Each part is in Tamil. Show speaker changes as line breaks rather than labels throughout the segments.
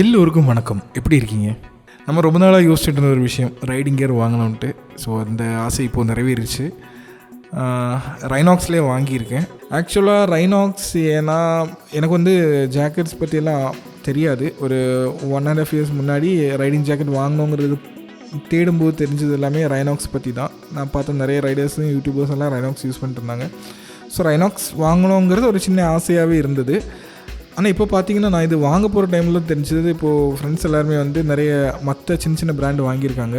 எல்லோருக்கும் வணக்கம். எப்படி இருக்கீங்க? நம்ம ரொம்ப நாளாக யோசிச்சுட்டு இருந்த ஒரு விஷயம் ரைடிங் கியர் வாங்கணுன்ட்டு. ஸோ அந்த ஆசை இப்போது நிறைவேறிச்சு. ரைனாக்ஸ்லேயே வாங்கியிருக்கேன். ஆக்சுவலாக ரைனாக்ஸ் ஏன்னா எனக்கு வந்து ஜாக்கெட்ஸ் பற்றியெல்லாம் தெரியாது. ஒரு 1.5 years முன்னாடி ரைடிங் ஜாக்கெட் வாங்கணுங்கிறது தேடும்போது தெரிஞ்சது எல்லாமே ரைனாக்ஸ் பற்றி தான். நான் பார்த்த நிறைய ரைடர்ஸும் யூடியூபர்ஸ் எல்லாம் ரைனாக்ஸ் யூஸ் பண்ணிட்டு இருந்தாங்க. ஸோ ரைனாக்ஸ் வாங்கணுங்கிறது ஒரு சின்ன ஆசையாகவே இருந்தது. ஆனால் இப்போ பார்த்தீங்கன்னா நான் இது வாங்க போகிற டைமில் தெரிஞ்சது, இப்போது ஃப்ரெண்ட்ஸ் எல்லாருமே வந்து நிறைய மற்ற சின்ன சின்ன பிராண்டு வாங்கியிருக்காங்க.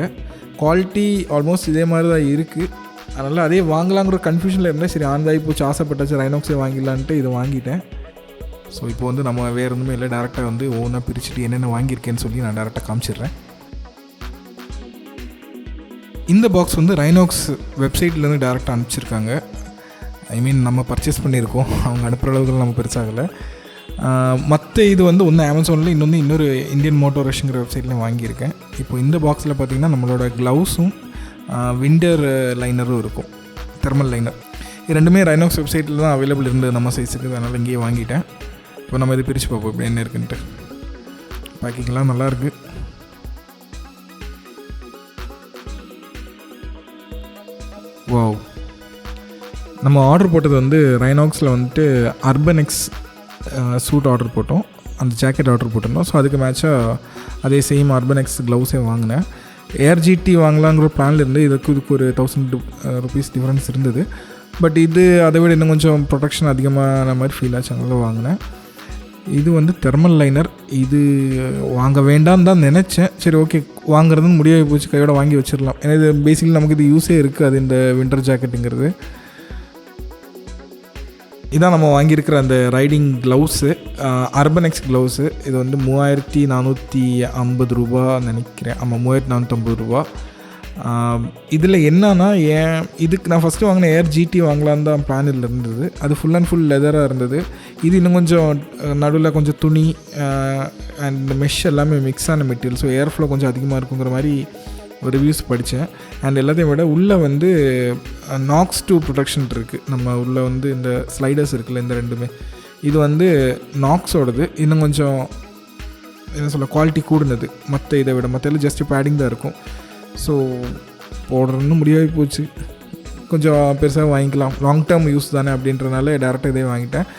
குவாலிட்டி ஆல்மோஸ்ட் இதே மாதிரி தான் இருக்குது. அதனால் அதே வாங்கலாங்கிற கன்ஃபியூஷனில் இருந்தேன். சரி ஆனதாகி போச்சு, ஆசைப்பட்டாச்சு, ரைனாக்ஸே வாங்கிடலான்ட்டு இதை வாங்கிட்டேன். ஸோ இப்போ வந்து நம்ம வேறு ஒன்றுமே இல்லை, டேரெக்டாக வந்து ஒவ்வொன்றா பிரிச்சுட்டு என்னென்ன வாங்கியிருக்கேன்னு சொல்லி நான் டேரெக்டாக காமிச்சிடுறேன். இந்த பாக்ஸ் வந்து ரைனாக்ஸ் வெப்சைட்லேருந்து டேரெக்டாக அனுப்பிச்சிருக்காங்க. நம்ம பர்ச்சேஸ் பண்ணியிருக்கோம். அவங்க அனுப்புகிற அளவுக்கு நம்ம பெருசாகலை. மற்ற இது வந்து ஒன்று அமேசானில், இன்னொரு இந்தியன் மோட்டோரஷ்ங்கிற வெப்சைட்லேயும் வாங்கியிருக்கேன். இப்போ இந்த பாக்ஸில் பார்த்திங்கன்னா நம்மளோட க்ளவுஸும் விண்டர் லைனரும் இருக்கும், தெர்மல் லைனர். இது ரெண்டுமே ரைனாக்ஸ் வெப்சைட்டில் தான் அவைலபிள் இருந்தது நம்ம சைஸுக்கு. அதனால் இங்கேயே வாங்கிட்டேன். இப்போ நம்ம இதை பிரித்து பார்ப்போம் இப்படி என்ன இருக்குன்ட்டு. பேக்கிங்லாம் நல்லாயிருக்கு. வாவ், நம்ம ஆர்டர் போட்டது வந்து ரைனாக்ஸில் வந்துட்டு அர்பனெக்ஸ் சூட் ஆர்டர் போட்டோம், அந்த ஜாக்கெட் ஆர்டர் போட்டிருந்தோம். ஸோ அதுக்கு மேட்சாக அதே சேம் அர்பனெக்ஸ் க்ளவுஸே வாங்கினேன். ஏர்ஜிடி வாங்கலாங்கிற பிளானில் இருந்து இதுக்கு ஒரு 1000 rupees டிஃப்ரென்ஸ் இருந்தது. பட் இது அதை விட இன்னும் கொஞ்சம் ப்ரொடெக்ஷன் அதிகமான மாதிரி ஃபீல் ஆச்சு, அதனால வாங்கினேன். இது வந்து தெர்மல் லைனர். இது வாங்க வேண்டாம்னு தான் நினச்சேன். சரி ஓகே, வாங்குறதுன்னு முடிவாகி போச்சு, கையோட வாங்கி வச்சிடலாம். ஏன்னா இது பேசிக்கலி நமக்கு இது யூஸே இருக்குது, அது இந்த வின்டர் ஜாக்கெட்டுங்கிறது. இதான் நம்ம வாங்கியிருக்கிற அந்த ரைடிங் க்ளவுஸு, அர்பனெக்ஸ் க்ளவுஸு. இது வந்து 3450 ரூபா நினைக்கிறேன். ஆமாம், 3450 ரூபா. இதில் என்னன்னா, இதுக்கு நான் ஃபஸ்ட்டு வாங்கின ஏர்ஜிடி வாங்கலான்னு தான் பிளானில் இருந்தது. அது ஃபுல் அண்ட் ஃபுல் லெதராக இருந்தது. இது இன்னும் கொஞ்சம் நடுவில் கொஞ்சம் துணி அண்ட் மெஷ் எல்லாமே மிக்ஸ் ஆன மெட்டீரியல். ஸோ ஏர் ஃப்ளோ கொஞ்சம் அதிகமாக இருக்குங்கிற மாதிரி ஒரு ரிவ்யூஸ் படித்தேன். அண்ட் எல்லாத்தையும் விட உள்ளே வந்து நாக்ஸ் 2 ப்ரொடெக்ஷன் இருக்குது. நம்ம உள்ளே வந்து இந்த ஸ்லைடர்ஸ் இருக்குல்ல, இந்த ரெண்டுமே இது வந்து நாக்ஸோடது. இன்னும் கொஞ்சம் என்ன சொல்ல, குவாலிட்டி கூடுனது மற்ற இதை விட. மற்ற எல்லாம் ஜஸ்ட் பேடிங் தான் இருக்கும். ஸோ போடுறதுன்னு முடியாகி போச்சு. கொஞ்சம் பெருசாக வாங்கிக்கலாம், லாங் டேர்ம் யூஸ் தானே அப்படின்றனால டேரெக்டாக இதே வாங்கிட்டேன்.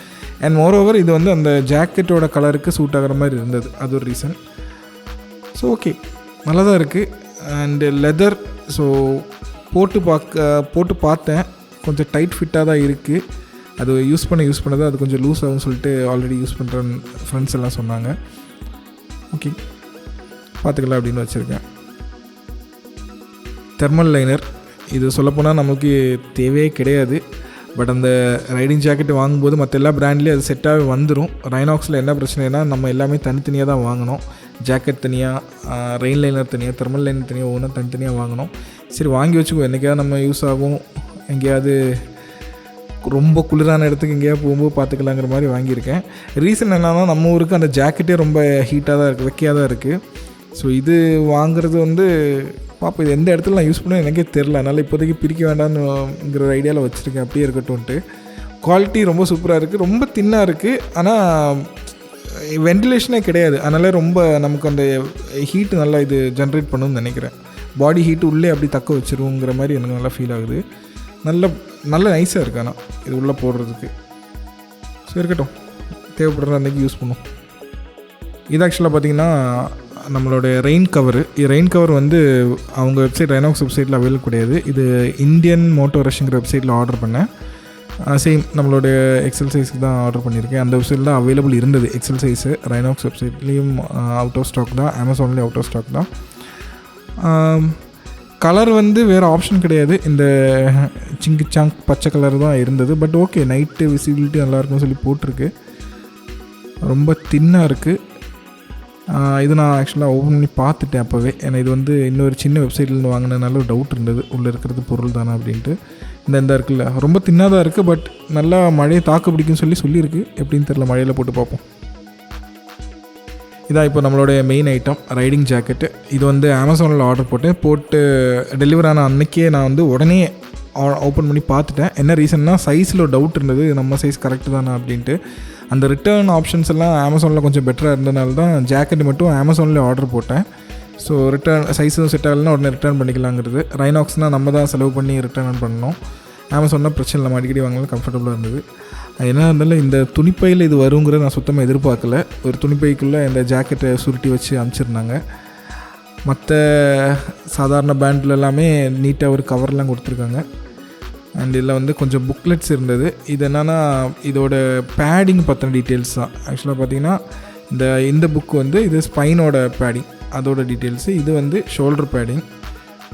அண்ட் மோரோவர் இது வந்து அந்த ஜாக்கெட்டோட கலருக்கு சூட் ஆகிற மாதிரி இருந்தது, அது ஒரு ரீசன். ஸோ ஓகே, நல்லா தான் இருக்குது. And leather. ஸோ போட்டு பார்த்தேன், கொஞ்சம் டைட் ஃபிட்டாக தான் இருக்குது. அது யூஸ் பண்ணது அது கொஞ்சம் லூஸ் ஆகும்னு சொல்லிட்டு ஆல்ரெடி யூஸ் பண்ணுற ஃப்ரெண்ட்ஸ் எல்லாம் சொன்னாங்க. ஓகே, பார்த்துக்கலாம் அப்படின்னு வச்சுருக்கேன். தெர்மல் லைனர் இது சொல்லப்போனால் நமக்கு தேவையே கிடையாது. பட் அந்த ரைடிங் ஜாக்கெட் வாங்கும்போது மற்ற எல்லா பிராண்ட்லேயும் அது செட்டாகவே வந்துடும். ரைனாக்ஸில் என்ன பிரச்சனைனா, நம்ம எல்லாமே தனித்தனியாக தான் வாங்கினோம். ஜாக்கெட் தனியாக, ரெயின் லைனர் தனியாக, தெர்மல் லைனர் தனியாக, ஒவ்வொன்றா தனித்தனியாக வாங்கினோம். சரி வாங்கி வச்சுக்குவோம், என்றைக்காவது நம்ம யூஸ் ஆகும், எங்கேயாவது ரொம்ப குளிரான இடத்துக்கு எங்கேயாவது போகும்போது பார்த்துக்கலாங்கிற மாதிரி வாங்கியிருக்கேன். ரீசன் என்னன்னா, நம்ம ஊருக்கு அந்த ஜாக்கெட்டே ரொம்ப ஹீட்டாக தான் இருக்குது, வெக்கையாக தான் இருக்குது. ஸோ இது வாங்குறது வந்து பார்ப்போம், இது எந்த இடத்துல நான் யூஸ் பண்ண எனக்கே தெரில. அதனால் இப்போதைக்கு பிரிக்க வேண்டாம்னுங்கிற ஐடியாவில் வச்சுருக்கேன், அப்படியே இருக்கட்டும்ன்ட்டு. குவாலிட்டி ரொம்ப சூப்பராக இருக்குது, ரொம்ப தின்னாக இருக்குது. ஆனால் வென்டிலேஷனே கிடையாது. அதனால ரொம்ப நமக்கு அந்த ஹீட்டு நல்லா இது ஜென்ரேட் பண்ணணும்னு நினைக்கிறேன். பாடி ஹீட்டு உள்ளே அப்படி தக்க வச்சிருவோங்கிற மாதிரி எனக்கு நல்லா ஃபீல் ஆகுது. நல்ல நைஸாக இருக்குது. ஆனால் இது உள்ளே போடுறதுக்கு ஸோ இருக்கட்டும், தேவைப்படுற அன்றைக்கி யூஸ் பண்ணும். இது ஆக்சுவலாக பார்த்திங்கன்னா நம்மளோட ரெயின் கவர் வந்து அவங்க வெப்சைட் ரைனாக்ஸ் வெப்சைட்டில் அவைலபிள் கிடையாது. இது இந்தியன் மோட்டோரஷ்ங்கிற வெப்சைட்டில் ஆர்டர் பண்ணேன். சேம் நம்மளோட எக்ஸல் சைஸுக்கு தான் ஆர்டர் பண்ணியிருக்கேன். அந்த வெப்சைட்டில் தான் அவைலபிள் இருந்தது எக்ஸல் சைஸு. ரைனாக்ஸ் வெப்சைட்லேயும் அவுட் ஆஃப் ஸ்டாக் தான், அமேசான்லேயும் அவுட் ஆஃப் ஸ்டாக் தான். கலர் வந்து வேறு ஆப்ஷன் கிடையாது, இந்த சிங்கு சாங்க் பச்சை கலர் தான் இருந்தது. பட் ஓகே, நைட்டு விசிபிலிட்டி நல்லாயிருக்குன்னு சொல்லி போட்டிருக்கு. ரொம்ப தின்னாக இருக்குது. இது நான் ஆக்சுவலாக ஓப்பன் பண்ணி பார்த்துட்டேன் அப்போவே. ஏன்னா இது வந்து இன்னொரு சின்ன வெப்சைட்லேருந்து வாங்கினதுனால ஒரு டவுட் இருந்தது, உள்ளே இருக்கிறது பொருள் தானே அப்படின்ட்டு. இந்த இருக்குல்ல, ரொம்ப தின்னாக இருக்குது. பட் நல்லா மழையை தாக்கு பிடிக்குன்னு சொல்லியிருக்கு. எப்படின்னு தெரில, மழையில் போட்டு பார்ப்போம். இதான் இப்போ நம்மளுடைய மெயின் ஐட்டம், ரைடிங் ஜாக்கெட்டு. இது வந்து அமேசானில் ஆர்டர் போட்டு டெலிவரி ஆன அன்றைக்கே நான் வந்து உடனே ஓப்பன் பண்ணி பார்த்துட்டேன். என்ன ரீசன்னா, சைஸில் ஒரு டவுட் இருந்தது, நம்ம சைஸ் கரெக்டு தானே அப்படின்ட்டு. அந்த ரிட்டர்ன் ஆப்ஷன்ஸ் எல்லாம் அமேசானில் கொஞ்சம் பெட்டராக இருந்தனால தான் ஜாக்கெட் மட்டும் அமேசான்லேயே ஆர்டர் போட்டேன். ஸோ ரிட்டர்ன் சைஸும் செட் ஆகலைன்னா உடனே ரிட்டர்ன் பண்ணிக்கலாங்கிறது. ரைனாக்ஸ்னால் நம்ம தான் செலவு பண்ணி ரிட்டர்ன் பண்ணணும். அமேசான்னா பிரச்சனை இல்லை, நம்ம அடிக்கடி வாங்கலாம், கம்ஃபர்டபுளாக இருந்தது. என்ன இருந்தாலும் இந்த துணிப்பையில் இது வருங்கிறத நான் சுத்தமாக எதிர்பார்க்கல. ஒரு துணிப்பைக்குள்ளே இந்த ஜாக்கெட்டை சுருட்டி வச்சு அனுப்பிச்சிருந்தாங்க. மற்ற சாதாரண பேண்டில் எல்லாமே நீட்டாக ஒரு கவர்லாம் கொடுத்துருக்காங்க. அண்ட் இதில் வந்து கொஞ்சம் புக்லெட்ஸ் இருந்தது. இது என்னென்னா இதோட பேடிங் பற்றின டீட்டெயில்ஸ் தான். ஆக்சுவலாக பார்த்திங்கன்னா இந்த புக்கு வந்து இது ஸ்பைனோட பேடிங், அதோட டீட்டெயில்ஸு. இது வந்து ஷோல்டர் பேடிங்.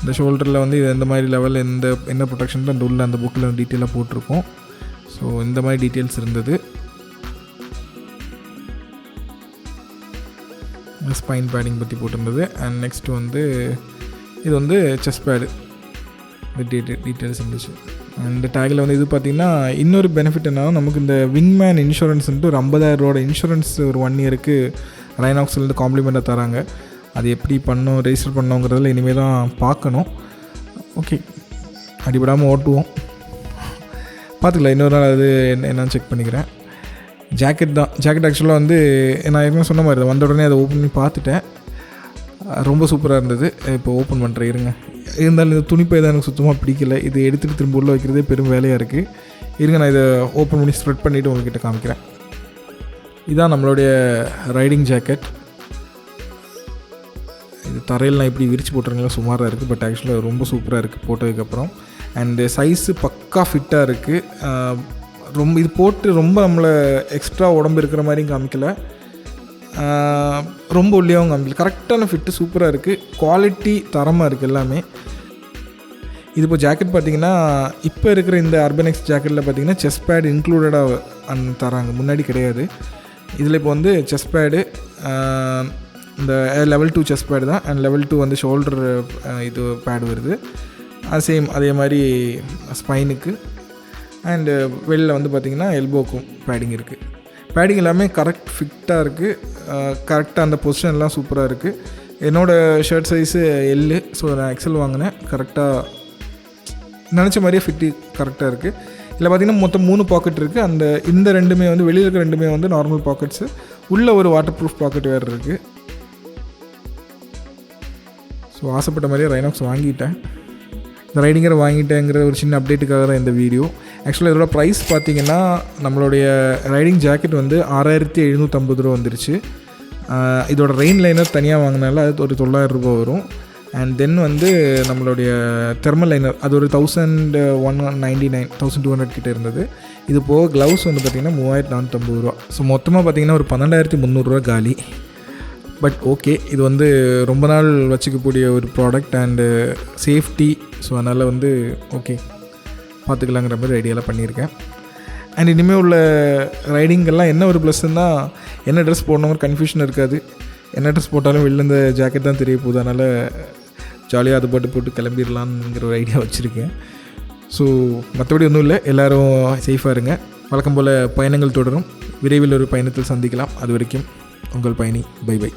இந்த ஷோல்டரில் வந்து இது எந்த மாதிரி லெவலில் என்ன ப்ரொடெக்ஷன் அந்த உள்ள அந்த புக்கில் டீட்டெயிலாக போட்டிருக்கோம். ஸோ இந்த மாதிரி டீட்டெயில்ஸ் இருந்தது. ஸ்பைன் பேடிங் பற்றி போட்டிருந்தது. அண்ட் நெக்ஸ்ட்டு வந்து இது வந்து செஸ்ட் பேடு டீட்டெயில்ஸ் இருந்துச்சு. அண்ட் டேக்கில் வந்து இது பார்த்திங்கன்னா இன்னொரு பெனிஃபிட் என்னன்னா, நமக்கு இந்த விங்மேன் இன்சூரன்ஸ்ன்ட்டு ஒரு 50,000 இன்சூரன்ஸ் ஒரு 1 இயருக்கு ரைனாக்ஸ்லேருந்து காம்ப்ளிமெண்ட்டாக தராங்க. அது எப்படி ரெஜிஸ்டர் பண்ணோங்கிறதுல இனிமேல் தான் பார்க்கணும். ஓகே, அடிபடாமல் ஓட்டுவோம், பார்த்துக்கலாம். இன்னொரு நாள் அது என்னன்னு செக் பண்ணிக்கிறேன். ஜாக்கெட் ஆக்சுவலாக வந்து நான் ஏற்கனவே சொன்ன மாதிரி வந்த உடனே அதை ஓப்பன் பண்ணி பார்த்துட்டேன். ரொம்ப சூப்பராக இருந்தது. இப்போ ஓப்பன் பண்ணுறேன் இருங்க. இருந்தாலும் இந்த துணிப்பை தான் எனக்கு சுத்தமாக பிடிக்கல. இது எடுத்துகிட்டு திரும்ப உள்ள வைக்கிறதே பெரும் வேலையாக இருக்குது. இருங்க, நான் இதை ஓப்பன் பண்ணி ஸ்ப்ரெட் பண்ணிவிட்டு உங்கள்கிட்ட காமிக்கிறேன். இதுதான் நம்மளுடைய ரைடிங் ஜாக்கெட். இது தரையில் நான் இப்படி விரித்து போட்டுருங்களா சுமாராக இருக்குது. பட் ஆக்சுவலாக ரொம்ப சூப்பராக இருக்குது போட்டதுக்கப்புறம். அண்டு சைஸு பக்கா ஃபிட்டாக இருக்குது. ரொம்ப இது போட்டு ரொம்ப நம்மளை எக்ஸ்ட்ரா உடம்பு இருக்கிற மாதிரியும் காமிக்கல, ரொம்ப ஒல்லியாகவும் காமிக்கல. கரெக்டான ஃபிட்டு சூப்பராக இருக்குது. குவாலிட்டி தரமாக இருக்குது எல்லாமே. இது இப்போ ஜாக்கெட் பார்த்திங்கன்னா இப்போ இருக்கிற இந்த அர்பனெக்ஸ் ஜாக்கெட்டில் பார்த்திங்கன்னா செஸ்ட் பேட் இன்க்ளூடடாக தராங்க, முன்னாடி கிடையாது. இதில் இப்போ வந்து செஸ்ட் பேடு இந்த லெவல் 2 செஸ்ட் பேடு தான். அண்ட் லெவல் 2 வந்து ஷோல்டர் இது பேடு வருது. அது சேம் அதே மாதிரி ஸ்பைனுக்கு. அண்டு வெளியில் வந்து பார்த்திங்கன்னா எல்போக்கும் பேடிங் இருக்குது. பேடிங் எல்லாமே கரெக்ட் ஃபிட்டாக இருக்குது. கரெக்டாக அந்த பொசிஷன்லாம் சூப்பராக இருக்குது. என்னோடய ஷர்ட் சைஸு எல்லு, ஸோ நான் எக்ஸல் வாங்கினேன். கரெக்டாக நினச்ச மாதிரியே ஃபிட்டு கரெக்டாக இருக்குது. இதில் பார்த்திங்கன்னா மொத்தம் 3 பாக்கெட் இருக்குது. இந்த ரெண்டுமே வந்து வெளியில் இருக்க ரெண்டுமே வந்து நார்மல் பாக்கெட்ஸு. உள்ளே ஒரு வாட்டர் ப்ரூஃப் பாக்கெட் வேறு இருக்குது. ஸோ ஆசைப்பட்ட மாதிரியே ரைனாக்ஸ் வாங்கிட்டேன். இந்த ரைடிங்கரை வாங்கிட்டேங்கிற ஒரு சின்ன அப்டேட்டுக்காக தான் இந்த வீடியோ. ஆக்சுவலாக இதோட ப்ரைஸ் பார்த்திங்கன்னா நம்மளுடைய ரைடிங் ஜாக்கெட் வந்து 6,750 ரூபா வந்துருச்சு. இதோட ரெயின் லைனர் தனியாக வாங்கினால அது ஒரு 900 ரூபா வரும். அண்ட் தென் வந்து நம்மளுடைய தெர்மல் லைனர் அது ஒரு 1199 1200 கிட்டே இருந்தது. இது போக க்ளவுஸ் வந்து பார்த்திங்கன்னா 3450 ரூபா. ஸோ மொத்தமாக பார்த்திங்கன்னா ஒரு 12,300 ரூபா காலி. பட் ஓகே, இது வந்து ரொம்ப நாள் வச்சுக்கக்கூடிய ஒரு ப்ராடக்ட் அண்டு சேஃப்டி. ஸோ அதனால் வந்து ஓகே பார்த்துக்கலாங்கிற மாதிரி ஐடியாலாம் பண்ணியிருக்கேன். அண்ட் இனிமேல் உள்ள ரைடிங்கெல்லாம் என்ன ஒரு ப்ளஸ்ன்னா, என்ன ட்ரெஸ் போடணுங்கிற கன்ஃபியூஷன் இருக்காது. என்ன ட்ரெஸ் போட்டாலும் வெளில இந்த ஜாக்கெட் தான் தெரிய போகுது. அதனால் ஜாலியாக அது போட்டு கிளம்பிடலான்ங்கிற ஒரு ஐடியா வச்சுருக்கேன். ஸோ மற்றபடி ஒன்றும் இல்லை, எல்லோரும் சேஃபாக இருங்க. வழக்கம் போல் பயணங்கள் தொடரும். விரைவில் ஒரு பயணத்தில் சந்திக்கலாம். அது வரைக்கும் உங்கள் பயணி. Bye by.